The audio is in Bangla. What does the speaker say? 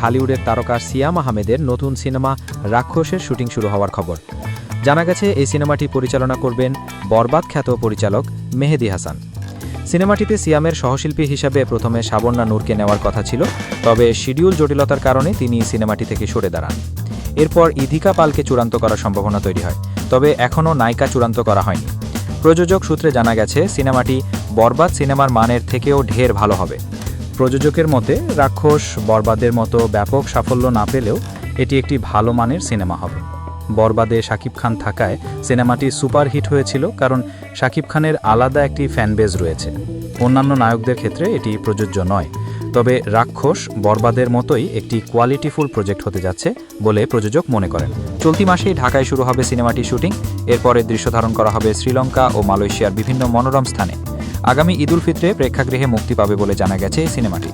ঢালিউডের তারকা সিয়াম আহমেদের নতুন সিনেমা রাক্ষসের শুটিং শুরু হওয়ার খবর। জানা গেছে এই সিনেমাটি পরিচালনা করবেন বরবাদ খ্যাত পরিচালক মেহেদী হাসান। সিনেমাটিতে সিয়ামের সহশিল্পী হিসাবে প্রথমে শাবন্না নূরকে নেওয়ার কথা ছিল, তবে শিডিউল জটিলতার কারণে তিনি সিনেমাটি থেকে সরে দাঁড়ান। এরপর ইধিকা পালকে চূড়ান্ত করার সম্ভাবনা তৈরি হয়, তবে এখনও নায়িকা চূড়ান্ত করা হয়নি। প্রযোজক সূত্রে জানা গেছে সিনেমাটি বরবাদ সিনেমার মানের থেকেও ঢের ভালো হবে। প্রযোজকের মতে রাক্ষস বরবাদের মতো ব্যাপক সাফল্য না পেলেও এটি একটি ভালো মানের সিনেমা হবে। বরবাদে শাকিব খান থাকায় সিনেমাটি সুপারহিট হয়েছিল, কারণ শাকিব খানের আলাদা একটি ফ্যানবেজ রয়েছে। অন্যান্য নায়কদের ক্ষেত্রে এটি প্রযোজ্য নয়। তবে রাক্ষস বরবাদের মতোই একটি কোয়ালিটিফুল প্রজেক্ট হতে যাচ্ছে বলে প্রযোজক মনে করেন। চলতি মাসেই ঢাকায় শুরু হবে সিনেমাটির শুটিং। এরপরে দৃশ্য ধারণ করা হবে শ্রীলঙ্কা ও মালয়েশিয়ার বিভিন্ন মনোরম স্থানে। আগামী ঈদ উল ফিতরে প্রেক্ষাগৃহে মুক্তি পাবে বলে জানা গেছে এই সিনেমাটি।